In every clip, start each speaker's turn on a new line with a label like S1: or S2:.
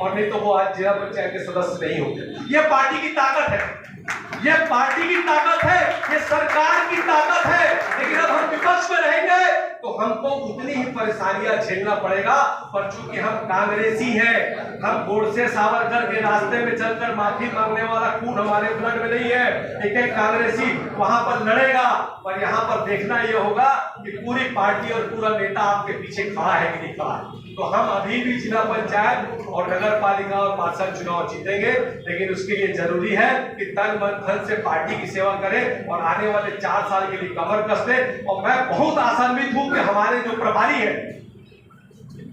S1: और नहीं तो वो आज जिला पंचायत के सदस्य नहीं होते। ये पार्टी की ताकत है, ये पार्टी की ताकत है, ये सरकार की ताकत है। लेकिन अब हम विपक्ष में रहेंगे तो हमको उतनी ही परेशानियां झेलना पड़ेगा। पर चूंकि हम कांग्रेसी हैं, हम गोडसे सावरकर के रास्ते में चलकर माफी मांगने वाला खून हमारे ब्लड में नहीं है। एक एक कांग्रेसी वहां पर लड़ेगा, पर यहाँ पर देखना यह होगा कि पूरी पार्टी और पूरा नेता आपके पीछे खड़ा है कि नहीं खड़ा। तो हम अभी भी जिला पंचायत और नगर पालिका और पार्षद चुनाव जीतेंगे, लेकिन उसके लिए जरूरी है कि तन मन धन से पार्टी की सेवा करें और आने वाले 4 साल के लिए कमर कस दें। और मैं बहुत आशान्वित हूं कि हमारे जो प्रभारी है,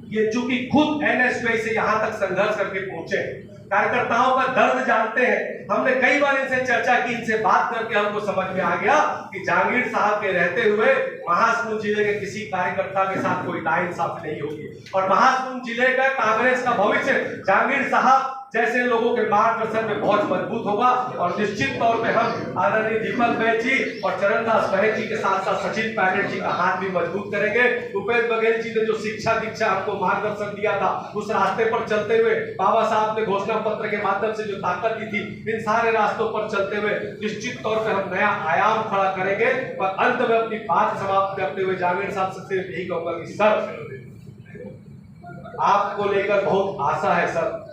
S1: ये चूंकि खुद एनएसयूआई से यहां तक संघर्ष करके पहुंचे, कार्यकर्ताओं का दर्द जानते हैं। हमने कई बार इनसे चर्चा की, इनसे बात करके हमको समझ में आ गया कि जहांगीर साहब के रहते हुए महासमुंद जिले के किसी कार्यकर्ता के साथ कोई नाइंसाफी नहीं होगी। और महासमुंद जिले का कांग्रेस का भविष्य जहांगीर साहब जैसे लोगों के मार्गदर्शन में बहुत मजबूत होगा। और निश्चित तौर पे हम आदरणीय दीपक बैच जी और चरणदास बहन जी के साथ साथ सचिन पायलट जी का हाथ भी मजबूत करेंगे। भूपेश बघेल जी ने जो शिक्षा दीक्षा आपको मार्गदर्शन दिया था, उस रास्ते पर चलते हुए बाबा साहब ने घोषणा पत्र के माध्यम से जो ताकत दी थी, इन सारे रास्तों पर चलते हुए निश्चित तौर पे हम नया आयाम खड़ा करेंगे। पर अंत में अपनी बात समाप्त करते हुए जहांगीर साहब से यही कहूंगा कि सर, आपको लेकर बहुत आशा है सर।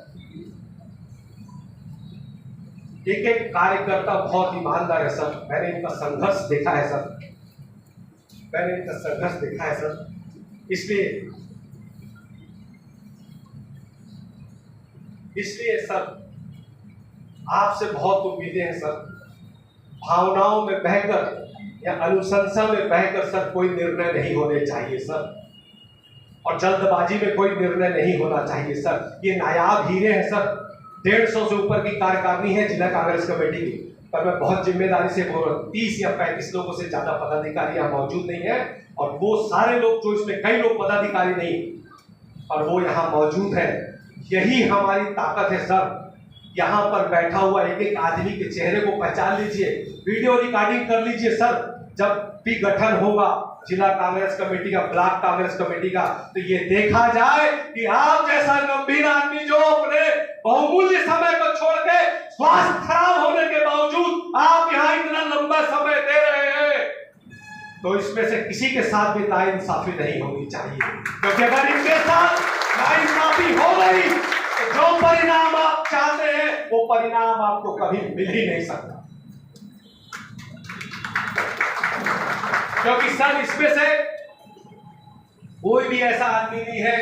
S1: एक एक कार्यकर्ता बहुत ईमानदार है सर, मैंने इनका संघर्ष देखा है सर, मैंने इनका संघर्ष देखा है सर। इसलिए सर आपसे बहुत उम्मीदें हैं सर। भावनाओं में बहकर या अनुशंसा में बहकर सर कोई निर्णय नहीं होने चाहिए सर, और जल्दबाजी में कोई निर्णय नहीं होना चाहिए सर। ये नायाब हीरे हैं सर, 150 से ऊपर की कार्यकारिणी है जिला कांग्रेस कमेटी की। पर मैं बहुत जिम्मेदारी से बोल रहा हूँ, 30 या 35 लोगों से ज्यादा पदाधिकारी यहाँ मौजूद नहीं है। और वो सारे लोग जो इसमें कई लोग पदाधिकारी नहीं और वो यहाँ मौजूद है, यही हमारी ताकत है सर। यहाँ पर बैठा हुआ एक एक आदमी के चेहरे को पहचान लीजिए, वीडियो रिकॉर्डिंग कर लीजिए सर। जब भी गठन होगा जिला कांग्रेस कमेटी का, ब्लॉक कांग्रेस कमेटी का, तो ये देखा जाए कि आप जैसा गंभीर आदमी जो अपने बहुमूल्य समय को छोड़ के स्वास्थ्य खराब होने के बावजूद आप यहाँ इतना लंबा समय दे रहे हैं, तो इसमें से किसी के साथ भी नाइंसाफी नहीं होनी चाहिए। क्योंकि अगर इनके साथ नाइंसाफी हो गई तो जो परिणाम आप चाहते हैं वो परिणाम आपको कभी मिल ही नहीं सकता। क्योंकि सर इसमें से कोई भी ऐसा आदमी नहीं है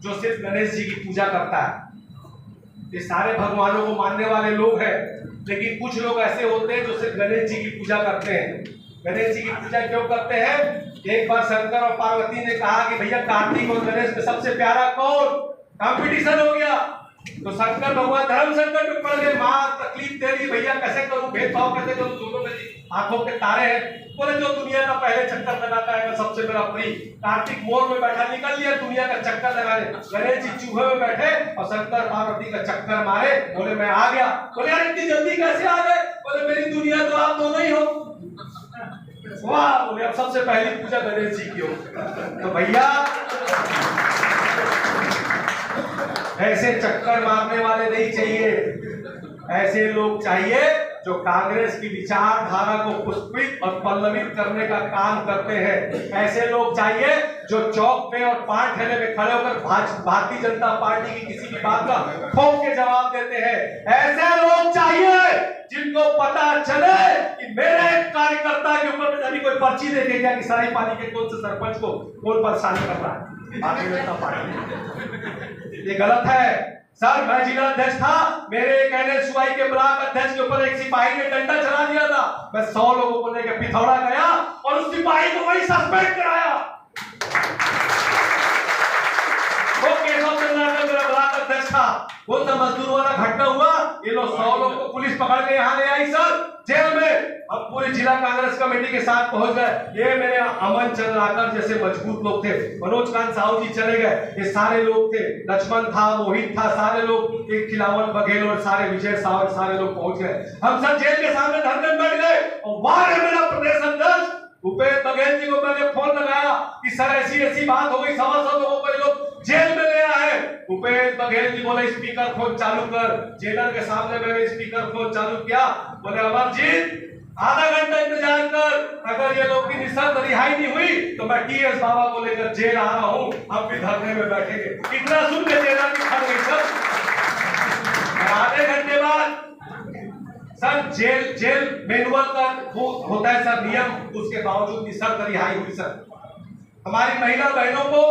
S1: जो सिर्फ गणेश जी की पूजा करता है। ये सारे भगवानों को मानने वाले लोग हैं, लेकिन कुछ लोग ऐसे होते हैं जो सिर्फ गणेश जी की पूजा करते हैं। गणेश जी की पूजा क्यों करते हैं? एक बार शंकर और पार्वती ने कहा कि भैया कार्तिक और गणेश में सबसे प्यारा कौन? कंपटीशन हो गया तो शंकर भगवान धर्म संकट में पड़ गए। माँ तकलीफ दे रही, भैया कैसे करूं, भेदभाव कैसे करूं, दोनों में आंखों के तारे हैं। बोले जो दुनिया का पहले चक्कर लगाता है मैं सबसे मेरा प्रिय। कार्तिक मोर में बैठा निकल लिया दुनिया का चक्कर लगाने, गणेश जी चूहे में बैठे और शंकर पार्वती का चक्कर मारे। बोले मैं आ गया। बोले यार इतनी जल्दी कैसे आ गए? बोले मेरी दुनिया तो आप दोनों ही हो। वाह, बोले अब सबसे पहली पूजा गणेश जी की हो। तो भैया ऐसे चक्कर मारने वाले नहीं चाहिए, ऐसे लोग चाहिए जो कांग्रेस की विचारधारा को पुष्पित और पल्लवित करने का काम करते हैं। ऐसे लोग चाहिए जो चौक पे और पान ठेले में खड़े होकर भारतीय जनता पार्टी की किसी भी बात का ठोक के जवाब देते हैं। ऐसे लोग चाहिए जिनको पता चले कि मेरे कार्यकर्ता के ऊपर अभी कोई पर्ची देके गया कि सराई पानी के कौन से सरपंच को कौन परेशान कर रहा है भारतीय जनता पार्टी। ये गलत है सर। मैं जिला अध्यक्ष था, मेरे एक एनएसयूआई के ब्लॉक अध्यक्ष के ऊपर एक सिपाही ने डंडा चला दिया था। मैं 100 लोगों को लेकर पिथौरा गया और उस सिपाही को वही सस्पेंड कराया। वो केशव चंद्रा का मेरा ब्लॉक अध्यक्ष था। कौन सा मजदूर वाला घटना हुआ, ये लोग 100 लोगों को पुलिस पकड़ के यहाँ ले आई सर जेल में। अब पूरी जिला कांग्रेस कमेटी के साथ पहुंच गए। ये मेरे अमन चंद्राकर जैसे मजबूत लोग थे, मनोज कांत साहू जी चले गए, ये सारे लोग थे, लक्ष्मण था, मोहित था, सारे लोग, एक खिलावन बघेल और सारे विजय सावर, सारे लोग पहुंच गए। हम सब जेल के सामने धरने बैठ गए और वहां मेरा प्रदेश अध्यक्ष भूपेश बघेल जी को मैंने फोन लगाया कि सर ऐसी ऐसी बात हो गई, 125 लोगों को लोग जेल में ले आए। भूपेश बघेल जी बोले स्पीकर फोन चालू कर। जेलर के सामने मैंने स्पीकर फोन चालू किया, बोले अमरजीत आधा घंटा इंतजार कर, अगर ये लोग की निशर्त रिहाई नहीं हुई तो मैं टीएस बाबा को लेकर जेल आ रहा हूं, हम भी धरने में बैठेंगे। इतना सुन के जेलर की खड़ गई सर। आधे घंटे बाद सर जेल मैनुअल का होता है सर नियम, उसके बावजूद निशर्त रिहाई हुई सर। हमारी महिला बहनों को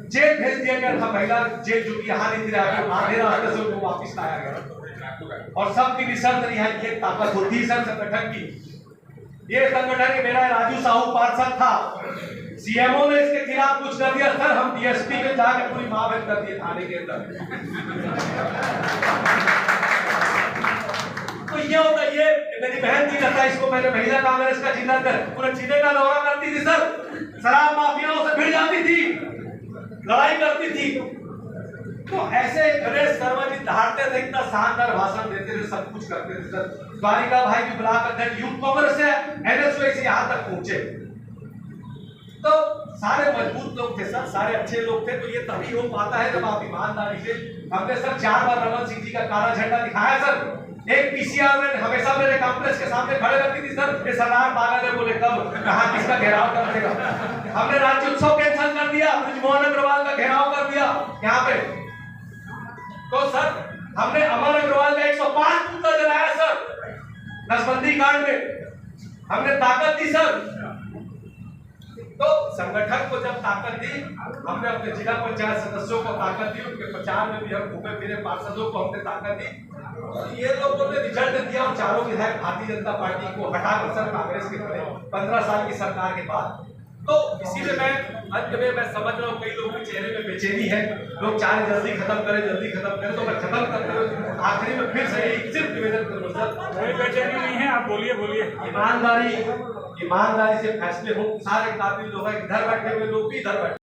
S1: जेल भेज दिया गया था, महिला जेल जो कि यहाँ नहीं थी, आधे रास्ते से उनको वापिस लाया गया और सबकी निशर्त रिहाई की ताकत होती है सर संगठन की। ये संगठन मेरा राजू साहू पार्षद था, सीएमओ ने इसके खिलाफ कुछ कर दिया सर, हम डीएसपी के जाके पूरी मामले कर दिए थाने के अंदर। तो ये होता, ये मेरी बहन थी लता, इसको मैंने महिला कांग्रेस का जिला कर पूरे जिले का दौरा करती थी सर, शराब माफियाओं से भिड़ जाती थी, लड़ाई करती थी। तो ऐसे गणेश शर्मा जी दहाड़ते थे, इतना शानदार भाषण देते थे, सब कुछ करते थे सर। द्वारिका भाई भी बुला कर यूथ कांग्रेस से एनएसओ से यहाँ तक पहुंचे। तो सारे मजबूत लोग थे सर, सारे अच्छे लोग थे। तो ये तभी हो पाता है जब आप ईमानदारी से। हमने सर 4 बार रमन सिंह जी का काला झंडा दिखाया सर। एक पीसीआर में हमेशा मेरे कॉम्प्लेक्स के सामने खड़े रहती थी सर, ये सरदार पागल है, बोले कब कहां किसका घेराव कर देगा। हमने राज्योत्सव कैंसिल कर दिया, ब्रिजमोहन अग्रवाल का घेराव कर दिया यहाँ पे। तो सर हमने अमर अग्रवाल का 105 पुतला जलाया सर, नसबंदी कांड में हमने ताकत दी सर। तो संगठन को जब ताकत दी, हमने अपने जिला पंचायत सदस्यों को ताकत दी, उनके प्रचार में भी हम घूमे फिरे, पार्षदों को हमने ताकत दी। और ये लोगों ने रिजल्ट दिया और चारों विधायक भारतीय जनता पार्टी को हटाकर सर कांग्रेस के खड़े 15 साल की सरकार के बाद। तो इसीलिए मैं अंत में मैं समझ रहा हूँ कई लोगों के चेहरे में बेचैनी है, लोग चाहे जल्दी खत्म करें जल्दी खत्म करें। तो मैं खत्म करते हुए आखिरी में फिर से सिर्फ निवेदन करूँगा सर,
S2: कोई बेचैनी नहीं है, आप बोलिए बोलिए।
S1: ईमानदारी से फैसले हो। सारे काबिल लोग हैं, इधर बैठे हुए लोग भी इधर बैठे